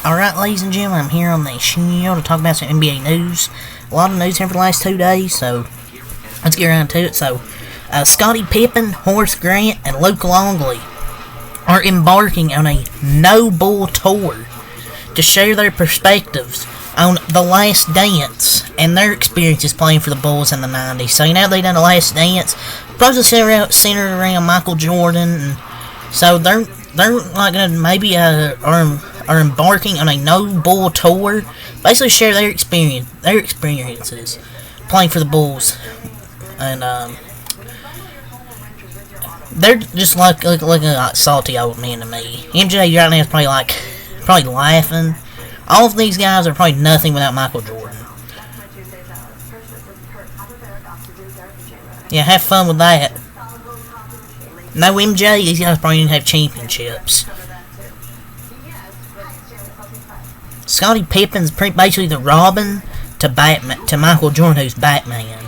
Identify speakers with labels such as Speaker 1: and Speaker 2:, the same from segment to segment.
Speaker 1: Alright, ladies and gentlemen, I'm here on the show to talk about some NBA news. A lot of news here for the last 2 days, so let's get around to it. Scottie Pippen, Horace Grant, and Luke Longley are embarking on a no-bull tour to share their perspectives on The Last Dance and their experiences playing for the Bulls in the 90s. So, they done The Last Dance, probably centered around Michael Jordan, and so they're like gonna maybe are embarking on a no-bull tour, basically share their experiences playing for the Bulls, and they're just like salty old men to me. MJ right now is probably laughing. All of these guys are probably nothing without Michael Jordan. Yeah, have fun with that. No MJ, these guys probably didn't have championships. Scottie Pippen's basically the Robin to Batman, to Michael Jordan, who's Batman.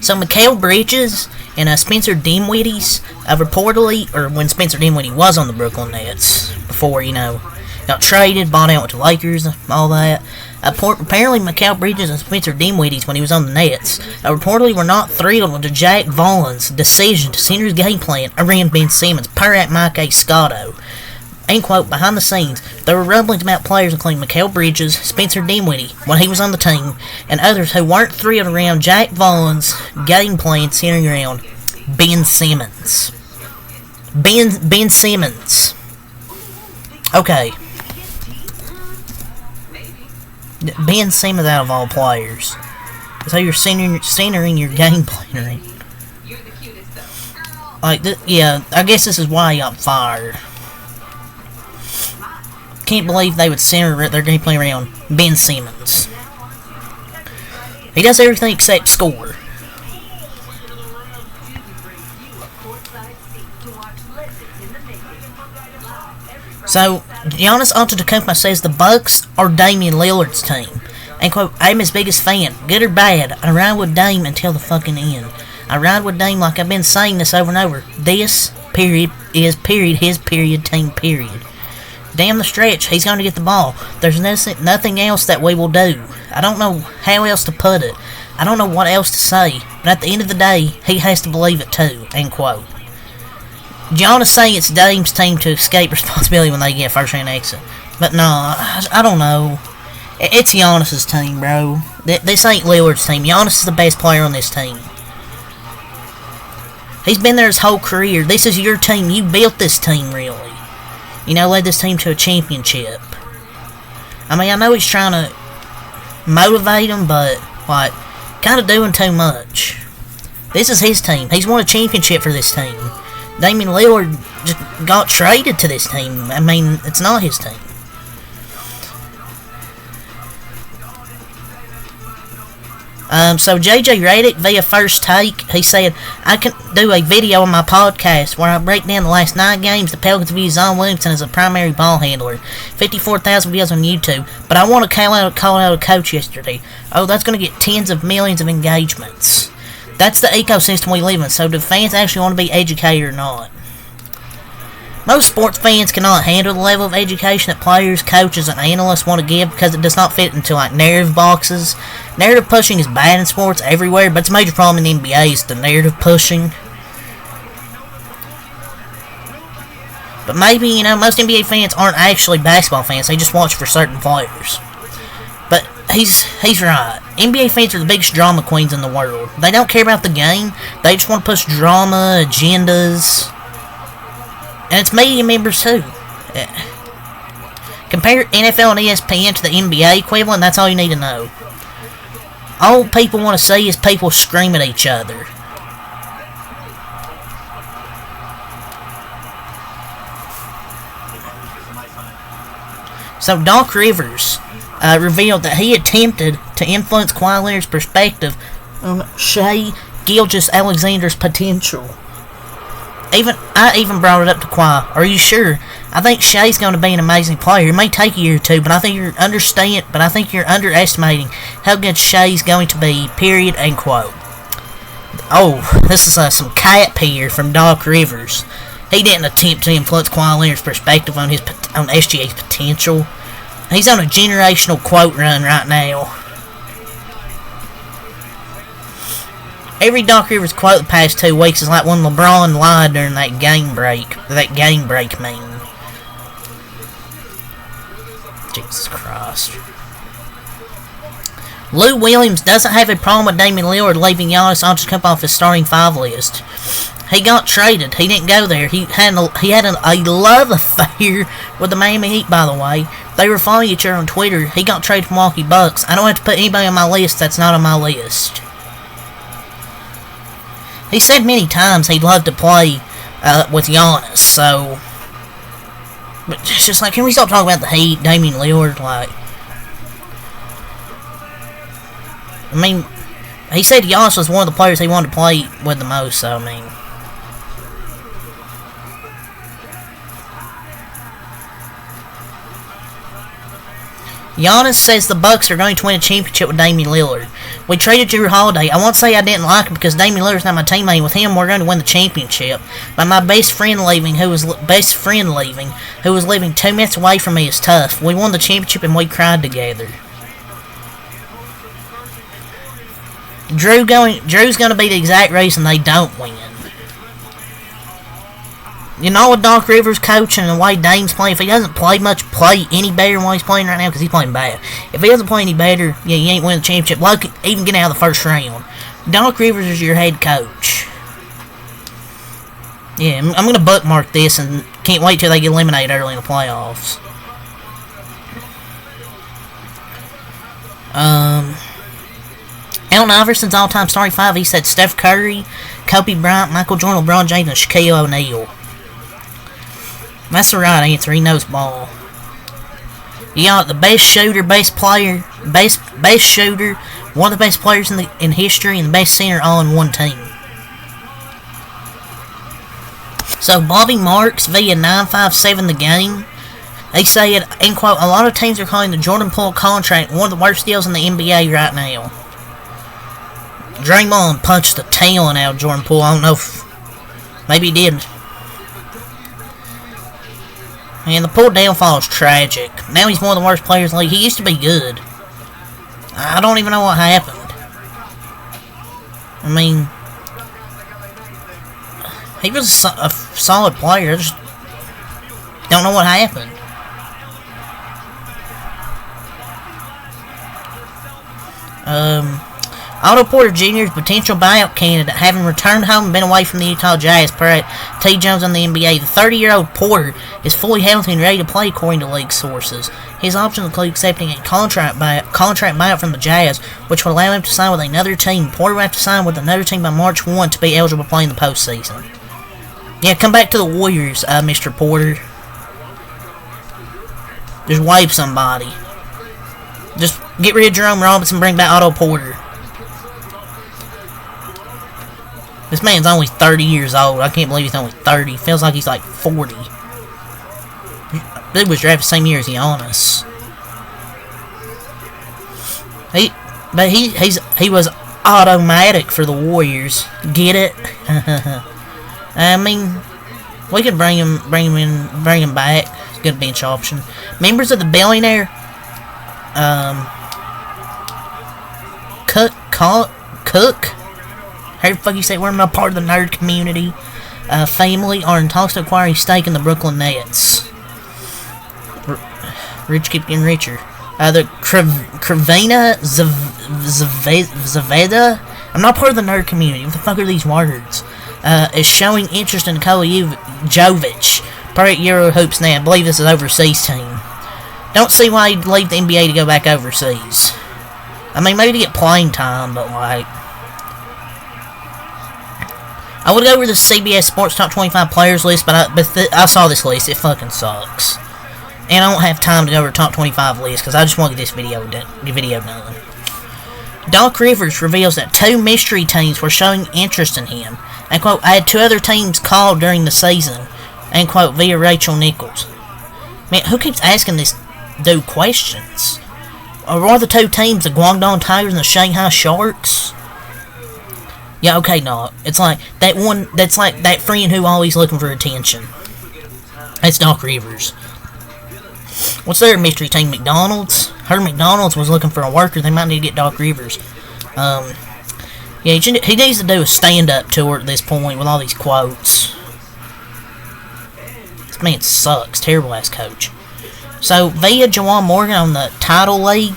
Speaker 1: So Mikal Bridges and Spencer Dinwiddie's reportedly, or when Spencer Dinwiddie was on the Brooklyn Nets before, got traded, bought out with the Lakers, all that. Apparently, Mikal Bridges and Spencer Dinwiddie's, when he was on the Nets, reportedly were not thrilled with Jack Vollin's decision to center his game plan around Ben Simmons, per at Mike A. Scotto. End quote, behind the scenes, there were rumblings about players including Mikal Bridges, Spencer Dinwiddie, when he was on the team, and others who weren't thrilled around Jack Vollin's game plan centering around Ben Simmons. Ben Simmons. Okay. Ben Simmons out of all players. So you're centering your game plan. Yeah, I guess this is why he got fired. Can't believe they would center their game plan around Ben Simmons. He does everything except score. So, Giannis Antetokounmpo says the Bucks are Damian Lillard's team. And quote, I'm his biggest fan, good or bad. I ride with Dame until the fucking end. I ride with Dame like I've been saying this over and over. This, period, is, period, his, period, team, period. Damn the stretch, he's going to get the ball. There's nothing else that we will do. I don't know how else to put it. I don't know what else to say. But at the end of the day, he has to believe it too. End quote. Giannis saying it's Dame's team to escape responsibility when they get first round exit. But no, I don't know. It's Giannis's team, bro. This ain't Lillard's team. Giannis is the best player on this team. He's been there his whole career. This is your team. You built this team, really. Led this team to a championship. I know he's trying to motivate them, but, kind of doing too much. This is his team. He's won a championship for this team. Damian Lillard just got traded to this team. It's not his team. So JJ Redick via First Take, he said, I can do a video on my podcast where I break down the last 9 games the Pelicans view Zion Williamson as a primary ball handler. 54,000 videos on YouTube. But I want to call out a coach yesterday. Oh, that's going to get tens of millions of engagements. That's the ecosystem we live in, so do fans actually want to be educated or not? Most sports fans cannot handle the level of education that players, coaches, and analysts want to give because it does not fit into narrative boxes. Narrative pushing is bad in sports everywhere, but it's a major problem in the NBA is the narrative pushing. But maybe, most NBA fans aren't actually basketball fans, they just watch for certain players. But he's right. NBA fans are the biggest drama queens in the world. They don't care about the game, they just want to push drama, agendas. And it's media members too. Compare NFL and ESPN to the NBA equivalent, that's all you need to know. All people want to see is people scream at each other. So Doc Rivers revealed that he attempted to influence Kawhi Leonard's perspective on Shai Gilgeous-Alexander's potential. I even brought it up to Kawhi. Are you sure? I think Shai's going to be an amazing player. It may take a year or two, but I think you're underestimating how good Shai's going to be. Period. End quote. Oh, this is some cap here from Doc Rivers. he didn't attempt to influence Kawhi Leonard's perspective on SGA's potential. He's on a generational quote run right now. Every Doc Rivers quote the past 2 weeks is like when LeBron lied during that game break meme. Jesus Christ. Lou Williams doesn't have a problem with Damian Lillard leaving Giannis Antetokounmpo off his starting 5 list. He got traded. He didn't go there. He had a love affair with the Miami Heat, by the way. They were following each other on Twitter. He got traded from Milwaukee Bucks. I don't have to put anybody on my list that's not on my list. He said many times he'd love to play with Giannis, so... But it's just like, can we stop talking about the Heat, Damian Lillard, like... I mean, he said Giannis was one of the players he wanted to play with the most, so, I mean... Giannis says the Bucks are going to win a championship with Damian Lillard. We traded Jrue Holiday. I won't say I didn't like him because Damian Lillard's not my teammate. With him, we're going to win the championship. But my best friend leaving, who was living 2 minutes away from me, is tough. We won the championship and we cried together. Drew's going to be the exact reason they don't win. You know, with Doc Rivers coaching and the way Dame's playing, if he doesn't play any better than what he's playing right now, because he's playing bad. If he doesn't play any better, yeah, you ain't winning the championship. Like, even getting out of the first round. Doc Rivers is your head coach. Yeah, I'm going to bookmark this and can't wait till they get eliminated early in the playoffs. Allen Iverson's all-time starting 5, he said Steph Curry, Kobe Bryant, Michael Jordan, LeBron James, and Shaquille O'Neal. That's the right answer. He knows ball. You got the best shooter, best player, best shooter, one of the best players in history, and the best center all in one team. So Bobby Marks via 957 the game. They said, in quote, a lot of teams are calling the Jordan Poole contract one of the worst deals in the NBA right now. Draymond punched the talent out of Jordan Poole. I don't know if maybe he did. And the Poole downfall is tragic. Now he's one of the worst players in the league. He used to be good. I don't even know what happened. I mean, he was a solid player. I just don't know what happened. Otto Porter Jr.'s potential buyout candidate, having returned home and been away from the Utah Jazz, per T. Jones on the NBA. The 30-year-old Porter is fully healthy and ready to play, according to league sources. His options include accepting a contract buyout from the Jazz, which would allow him to sign with another team. Porter will have to sign with another team by March 1 to be eligible to play in the postseason. Yeah, come back to the Warriors, Mr. Porter. Just wave somebody. Just get rid of Jerome Robinson, bring back Otto Porter. This man's only 30 years old. I can't believe he's only 30. Feels like he's like 40. Dude was drafted the same year as Giannis. He was automatic for the Warriors. Get it? I mean, we could bring him back. It's a good bench option. Members of the billionaire Cook. How the fuck you say we're not part of the nerd community? Family are in talks to acquire a stake in the Brooklyn Nets. Rich keep getting richer. The Kravina Zaveda. I'm not part of the nerd community. What the fuck are these words? Is showing interest in Nikola Jovic. Per Euro Hoops now. I believe this is an overseas team. Don't see why he'd leave the NBA to go back overseas. I mean, maybe to get playing time, but like... I would go over the CBS Sports Top 25 Players list, but I saw this list. It fucking sucks. And I don't have time to go over the Top 25 list, because I just want to get this video done. Doc Rivers reveals that 2 mystery teams were showing interest in him. And quote, I had 2 other teams called during the season. And quote, via Rachel Nichols. Man, who keeps asking this dude questions? Or are the 2 teams the Guangdong Tigers and the Shanghai Sharks? Yeah, okay, no. It's like that one. That's like that friend who always looking for attention. That's Doc Rivers. What's their mystery team? McDonald's. Heard McDonald's was looking for a worker. They might need to get Doc Rivers. Yeah, he needs to do a stand-up tour at this point with all these quotes. This man sucks. Terrible ass coach. So via Juwan Morgan on the title league,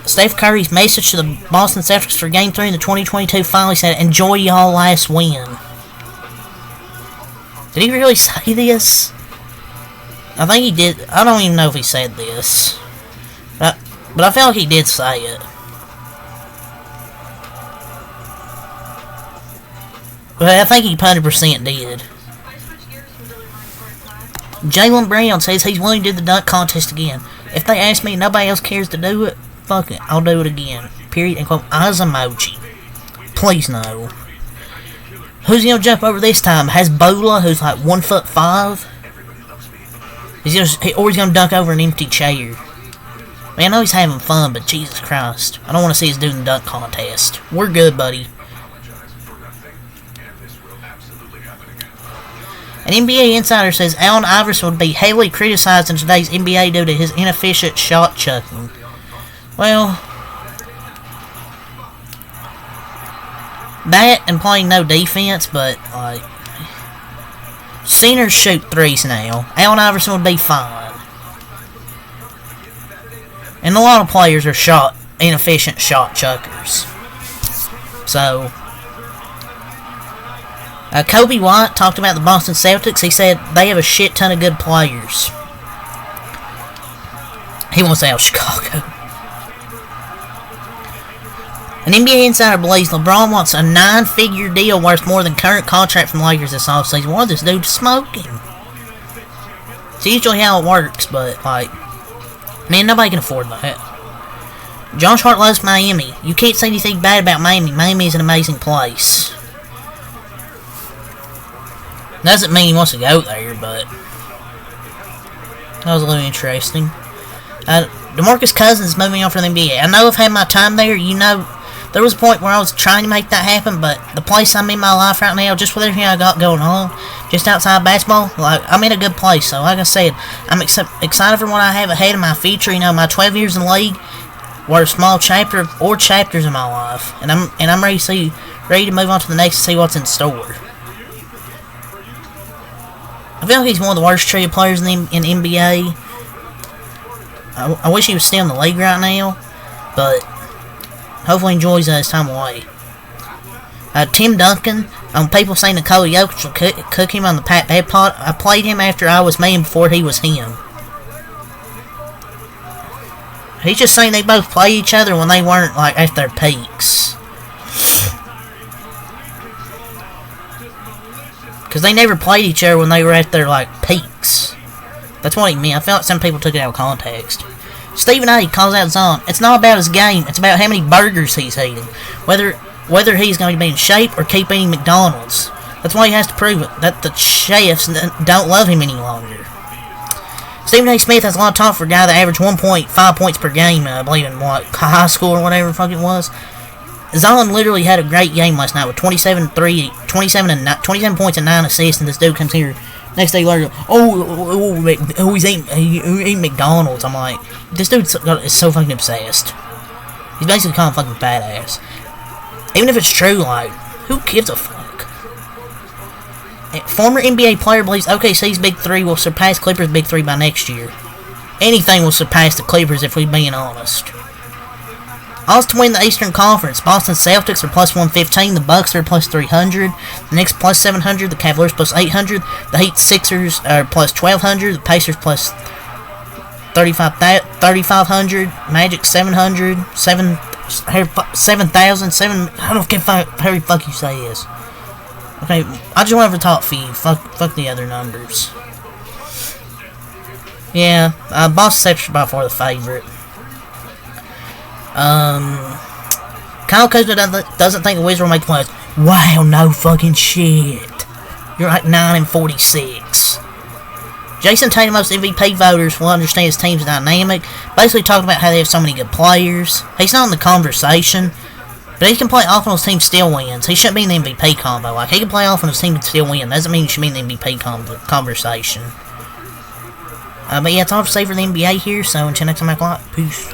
Speaker 1: Steph Curry's message to the Boston Celtics for Game 3 in the 2022 finals said, "Enjoy y'all last win." Did he really say this? I think he did. I don't even know if he said this. But I feel like he did say it. But I think he 100% did. Jaylen Brown says he's willing to do the dunk contest again. If they ask me and nobody else cares to do it, fuck it, I'll do it again. Period. And quote, eyes emoji. Please no. Who's he gonna jump over this time? Hezbollah, who's like 1'5"? Or he's gonna dunk over an empty chair. Man, I know he's having fun, but Jesus Christ. I don't want to see us doing the dunk contest. We're good, buddy. An NBA insider says Allen Iverson would be heavily criticized in today's NBA due to his inefficient shot chucking. Well, that and playing no defense, but like centers shoot threes now. Allen Iverson would be fine. And a lot of players are inefficient shot chuckers. So Kobe White talked about the Boston Celtics. He said they have a shit ton of good players. He wants out of Chicago. An NBA insider believes LeBron wants a 9-figure deal worth more than current contract from the Lakers this offseason. What is this dude smoking? It's usually how it works, but like, man, nobody can afford that. Josh Hart loves Miami. You can't say anything bad about Miami. Miami is an amazing place. Doesn't mean he wants to go there, but that was a little interesting. DeMarcus Cousins moving on from the NBA. I know I've had my time there. You know, there was a point where I was trying to make that happen, but the place I'm in my life right now, just with everything I got going on, just outside basketball, like, I'm in a good place. So, like I said, I'm excited for what I have ahead of my future. You know, my 12 years in the league were a small chapter or chapters in my life, and I'm ready to move on to the next and see what's in store. I feel like he's one of the worst treated players in NBA. I wish he was still in the league right now, but hopefully he enjoys his time away. Tim Duncan, people saying Nikola Jokic will cook him on the Pat Bev pot. I played him after I was me and before he was him. He's just saying they both play each other when they weren't like at their peaks. Because they never played each other when they were at their, like, peaks. That's what he meant. I felt like some people took it out of context. Stephen A. calls out Zion. It's not about his game. It's about how many burgers he's eating. Whether he's going to be in shape or keep eating McDonald's. That's why he has to prove it. That the chefs don't love him any longer. Stephen A. Smith has a lot of talk for a guy that averaged 1.5 points per game, I believe, in high school or whatever the fuck it was. Zion literally had a great game last night with 27 points and 9 assists, and this dude comes here next day later, he's eating McDonald's. I'm like, this dude is so fucking obsessed. He's basically calling fucking badass. Even if it's true, like, who gives a fuck? Former NBA player believes OKC's Big 3 will surpass Clippers' Big 3 by next year. Anything will surpass the Clippers if we're being honest. Odds to win the Eastern Conference. Boston Celtics are plus 115. The Bucks are plus 300. The Knicks plus 700. The Cavaliers plus 800. The Heat Sixers are plus 1200. The Pacers plus 3,500. Magic 700. 7,000. I don't care how the fuck you say this. Okay, I just went over the top for you. Fuck the other numbers. Yeah, Boston Celtics are by far the favorite. Kyle Kuzma doesn't think the Wizards will make the playoffs. Wow, no fucking shit. You're like 9-46. Jason Tatum, most MVP voters, will understand his team's dynamic. Basically talking about how they have so many good players. He's not in the conversation, but But he can play off on his team, still wins. He shouldn't be in the MVP combo. Like, he can play off on his team and still win. Doesn't mean he should be in the MVP conversation. But yeah, it's all to say for the NBA here, so until next time, peace.